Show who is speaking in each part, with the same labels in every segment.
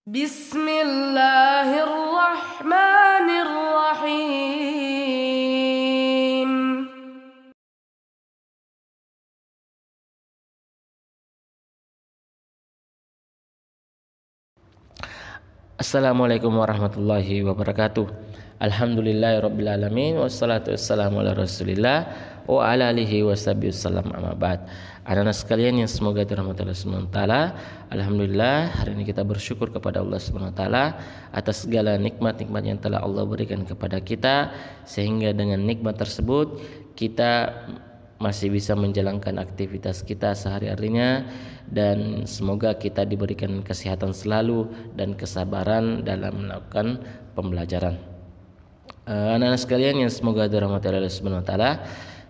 Speaker 1: Bismillahirrahmanirrahim.
Speaker 2: Assalamualaikum warahmatullahi wabarakatuh. Alhamdulillahirrabbilalamin. Wassalatu wassalamu ala rasulillah wa ala alihi washabihi wasallam, amma ba'd. Anak-anak sekalian yang semoga dirahmati Allah Subhanahu wa taala, alhamdulillah hari ini kita bersyukur kepada Allah Subhanahu wa taala atas segala nikmat-nikmat yang telah Allah berikan kepada kita, sehingga dengan nikmat tersebut kita masih bisa menjalankan aktivitas kita sehari-harinya, dan semoga kita diberikan kesehatan selalu dan kesabaran dalam melakukan pembelajaran. Anak-anak sekalian yang semoga dirahmati Allah Subhanahu wa taala,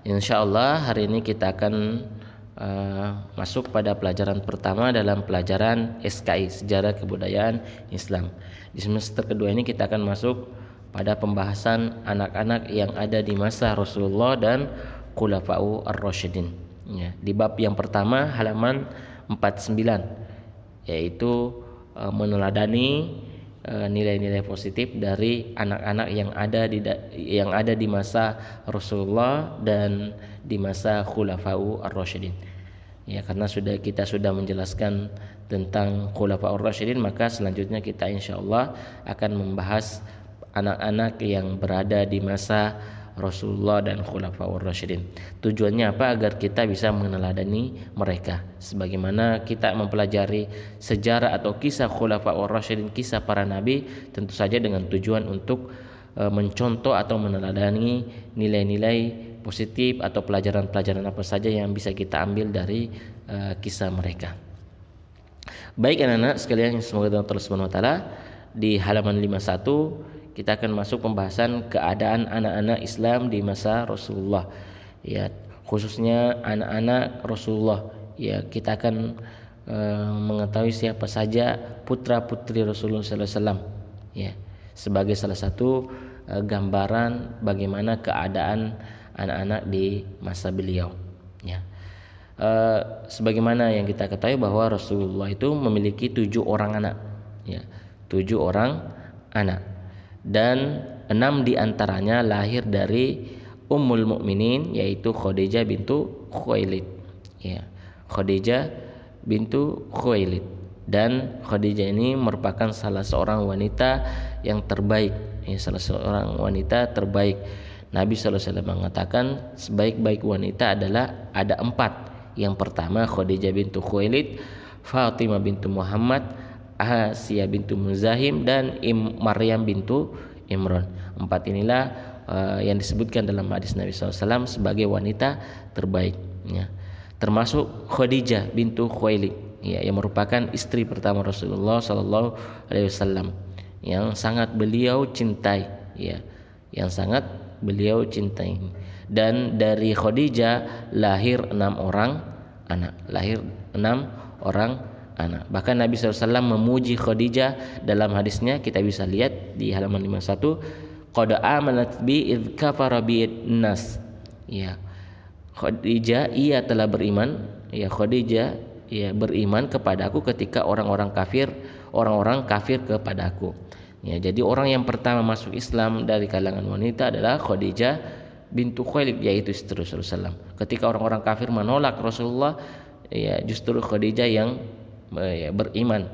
Speaker 2: insyaallah hari ini kita akan masuk pada pelajaran pertama dalam pelajaran SKI, Sejarah Kebudayaan Islam. Di semester kedua ini kita akan masuk pada pembahasan anak-anak yang ada di masa Rasulullah dan Khulafa'u Ar-Rasyidin. Ya, di bab yang pertama halaman 49, yaitu meneladani nilai-nilai positif dari anak-anak yang ada di masa Rasulullah dan di masa Khulafa'u Ar-Rasyidin. Ya, karena kita sudah menjelaskan tentang Khulafa'u Ar-Rasyidin, maka selanjutnya kita insyaallah akan membahas anak-anak yang berada di masa Rasulullah dan Khulafa'ur Rasyidin. Tujuannya apa? Agar kita bisa meneladani mereka. Sebagaimana kita mempelajari sejarah atau kisah Khulafa'ur Rasyidin, kisah para nabi, tentu saja dengan tujuan untuk mencontoh atau meneladani nilai-nilai positif atau pelajaran-pelajaran apa saja yang bisa kita ambil dari kisah mereka. Baik anak-anak sekalian, semoga Allah Subhanahu wa taala, di halaman 51 kita akan masuk pembahasan keadaan anak-anak Islam di masa Rasulullah. Ya, khususnya anak-anak Rasulullah. Ya, kita akan mengetahui siapa saja putra-putri Rasulullah sallallahu alaihi wasallam. Ya, sebagai salah satu gambaran bagaimana keadaan anak-anak di masa beliau. Ya. Sebagaimana yang kita ketahui bahwa Rasulullah itu memiliki 7 orang anak. Ya, 7 orang anak. Dan 6 diantaranya lahir dari Ummul Mukminin, yaitu Khadijah bintu Khuwailid. Ya, Khadijah bintu Khuwailid. Dan Khadijah ini merupakan salah seorang wanita yang terbaik, ya, salah seorang wanita terbaik. Nabi SAW mengatakan sebaik-baik wanita adalah ada 4. Yang pertama Khadijah bintu Khuwailid, Fatimah bintu Muhammad, Asiyah bintu Muzahim, dan Maryam bintu Imran. 4 inilah yang disebutkan dalam hadis Nabi SAW sebagai wanita terbaik. Ya. Termasuk Khadijah bintu Khuwailid, ya, yang merupakan istri pertama Rasulullah SAW, yang sangat beliau cintai, ya, yang sangat beliau cintai. Dan dari Khadijah lahir 6 orang anak, Bahkan Nabi SAW memuji Khadijah dalam hadisnya, kita bisa lihat di halaman 51, qad amanat bi idz kafara bi nas. Ya, Khadijah ia telah beriman, ya, Khadijah ia beriman kepadaku ketika orang-orang kafir kepadaku. Ya, jadi orang yang pertama masuk Islam dari kalangan wanita adalah Khadijah bintu Khuwailid, yaitu istri Rasulullah SAW. Ketika orang-orang kafir menolak Rasulullah, ya, justru Khadijah yang beriman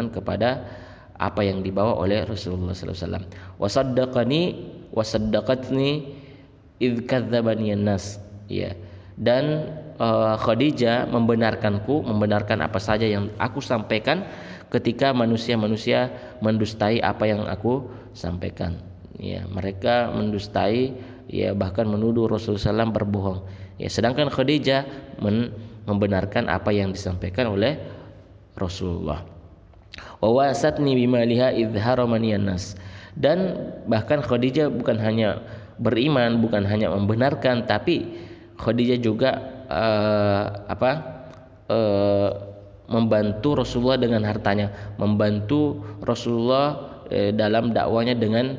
Speaker 2: kepada apa yang dibawa oleh Rasulullah SAW. Wasaddaqatni idz kadzdzabani an-nas. Ya. Dan Khadijah membenarkan apa saja yang aku sampaikan ketika manusia-manusia mendustai apa yang aku sampaikan. Ya, mereka mendustai, ya, bahkan menuduh Rasulullah SAW berbohong. Ya, sedangkan Khadijah membenarkan apa yang disampaikan oleh Rasulullah. Wa wasatni bimaliha idharamani nas. Dan bahkan Khadijah bukan hanya beriman, bukan hanya membenarkan, tapi Khadijah juga membantu Rasulullah dengan hartanya, membantu Rasulullah dalam dakwanya dengan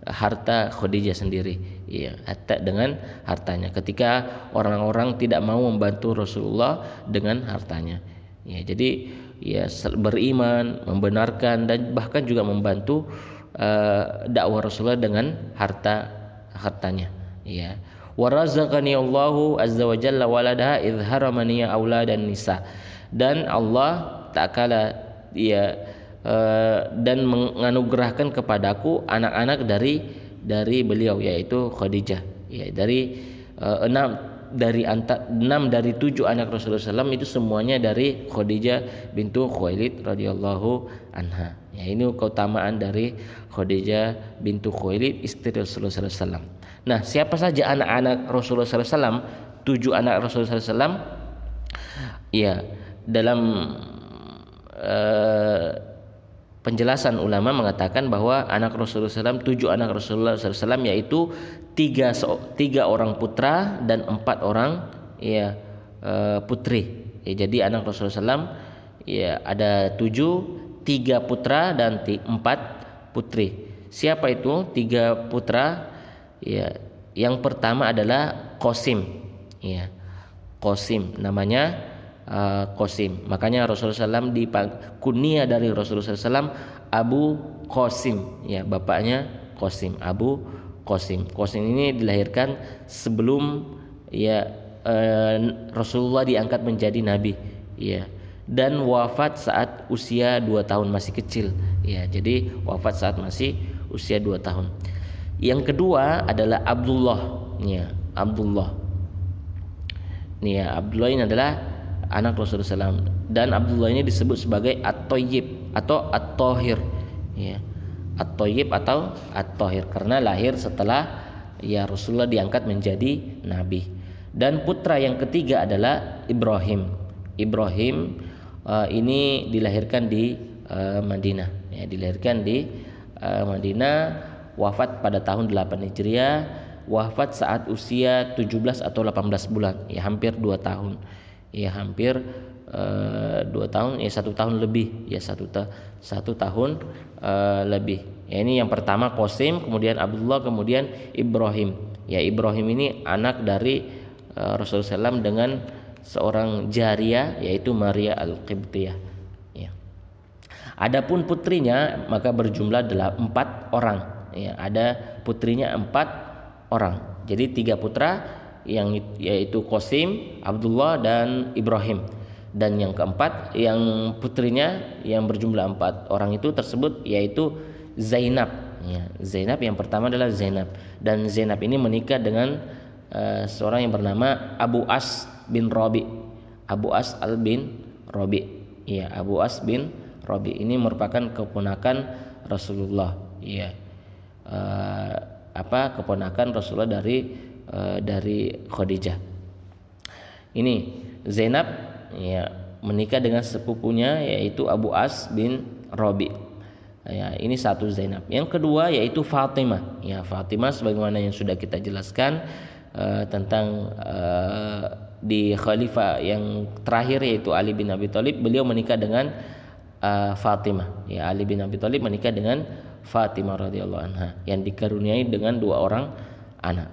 Speaker 2: harta Khadijah sendiri. Ya, dengan hartanya ketika orang-orang tidak mau membantu Rasulullah dengan hartanya. Ya, jadi ya beriman, membenarkan dan bahkan juga membantu dakwah Rasulullah dengan hartanya. Ya. Wa razaqani Allahu azza wa jalla waladaha idh haramani auladan nisa. Dan Allah Ta'ala dan menganugerahkan kepadaku anak-anak dari beliau, yaitu Khadijah. Ya, dari 6 dari 7 anak Rasulullah SAW itu semuanya dari Khadijah bintu Khuwailid radhiyallahu anha. Ya, ini keutamaan dari Khadijah bintu Khuwailid istri Rasulullah SAW. Nah, siapa saja anak-anak Rasulullah SAW? 7 anak Rasulullah SAW. Ya, dalam penjelasan ulama mengatakan bahwa anak Rasulullah SAW, 7 anak Rasulullah SAW, yaitu 3 orang putra dan 4 orang putri. Ya, jadi anak Rasulullah SAW ya ada 7, 3 putra dan 4 putri. Siapa itu 3 putra? Ya, yang pertama adalah Qasim. Ya, Qasim namanya. Qasim. Makanya Rasulullah SAW kunyah dari Rasulullah SAW Abu Qasim. Ya, bapaknya Qasim, Abu Qasim. Qasim ini dilahirkan sebelum Rasulullah diangkat menjadi nabi. Ya. Dan wafat saat usia 2 tahun, masih kecil. Ya, jadi wafat saat masih usia 2 tahun. Yang kedua adalah Abdullah. Ya, Abdullah. Nih, ya, Abdullah ini adalah anak Rasulullah SAW, dan Abdullah ini disebut sebagai At-Thayyib atau At-Thahir. Ya, At-Thayyib atau At-Thahir karena lahir setelah Rasulullah diangkat menjadi nabi. Dan putra yang ketiga adalah Ibrahim. Ibrahim ini dilahirkan di Madinah. Ya, dilahirkan di Madinah, wafat pada tahun 8 Hijriah, wafat saat usia 17 atau 18 bulan, ya hampir 2 tahun. Ya hampir 2 tahun, ya 1 tahun lebih, ya 1 tahun lebih. Ya, ini yang pertama Qasim, kemudian Abdullah, kemudian Ibrahim. Ya, Ibrahim ini anak dari Rasulullah SAW dengan seorang jariyah, yaitu Maria Al-Qibtiyah. Ya. Adapun putrinya maka berjumlah 4 orang. Ya, ada putrinya 4 orang. Jadi 3 putra, yaitu Qasim, Abdullah dan Ibrahim. Dan yang keempat, yang putrinya yang berjumlah 4 orang itu tersebut yaitu Zainab. Ya, Zainab yang pertama adalah Zainab, dan Zainab ini menikah dengan seorang yang bernama Abu As bin Rabi. Abu As bin Rabi. Ya, Abu As bin Rabi ini merupakan keponakan Rasulullah. Ya, keponakan Rasulullah dari Khadijah. Ini Zainab ya menikah dengan sepupunya yaitu Abu As bin Rabi. Ya, ini satu Zainab. Yang kedua yaitu Fatimah. Ya, Fatimah sebagaimana yang sudah kita jelaskan tentang di khalifah yang terakhir yaitu Ali bin Abi Thalib, beliau menikah dengan Fatimah. Ya, Ali bin Abi Thalib menikah dengan Fatimah radhiyallahu anha yang dikaruniai dengan 2 orang anak.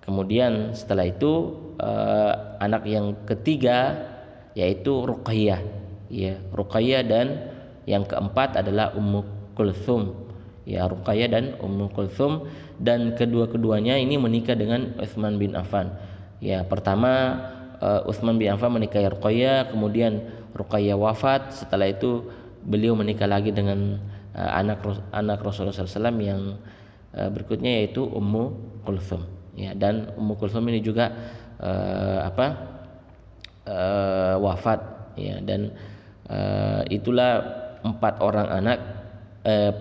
Speaker 2: Kemudian setelah itu anak yang ketiga yaitu Ruqayyah. Ya, Ruqayyah, dan yang keempat adalah Ummu Kulthum. Ya, Ruqayyah dan Ummu Kulthum, dan kedua-keduanya ini menikah dengan Utsman bin Affan. Ya, pertama Utsman bin Affan menikahi Ruqayyah, kemudian Ruqayyah wafat. Setelah itu beliau menikah lagi dengan anak Rasulullah SAW yang berikutnya yaitu Ummu Kulthum. Ya, dan Ummu Kulthum ini juga wafat. Ya, dan itulah 4 orang anak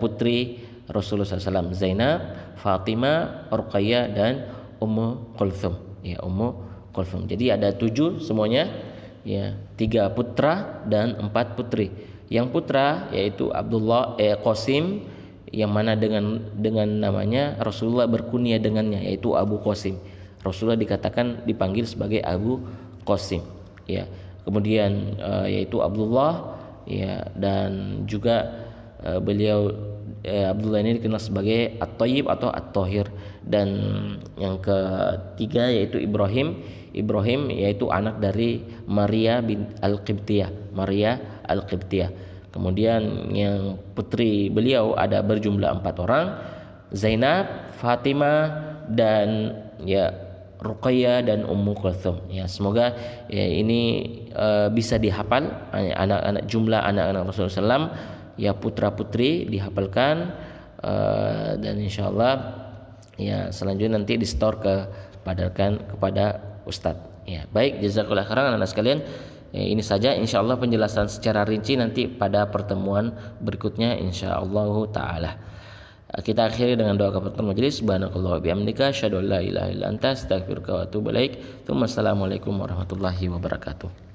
Speaker 2: putri Rasulullah SAW: Zainab, Fatimah, Ruqayyah, dan Ummu Kulthum. Ya, Ummu Kulthum. Jadi ada 7 semuanya. Ya, 3 putra dan 4 putri. Yang putra yaitu Abdullah Qasim, yang mana dengan namanya Rasulullah berkunyah dengannya, yaitu Abu Qasim. Rasulullah dipanggil sebagai Abu Qasim. Ya, kemudian yaitu Abdullah. Ya, dan juga beliau Abdullah ini dikenal sebagai At-Thayyib atau At-Thahir. Dan yang ketiga yaitu Ibrahim yaitu anak dari Maria bin Al-Qibtiyah, Kemudian yang putri beliau ada berjumlah 4 orang, Zainab, Fatimah, dan ya Ruqayyah dan Ummu Kulthum. Ya, semoga ya ini bisa dihafal anak-anak, jumlah anak-anak Rasulullah SAW, ya putra-putri dihafalkan, dan insyaallah ya selanjutnya nanti di-store kepada Ustadz. Ya, baik, jazakallahu khairan anak-anak sekalian. Ya, ini saja insyaallah penjelasan secara rinci nanti pada pertemuan berikutnya insyaallah taala. Kita akhiri dengan doa kafaratul majelis. Subhanakallah wa bihamdika asyhadu an la ilaha illa anta astaghfiruka wa atubu ilaik. Assalamualaikum warahmatullahi wabarakatuh.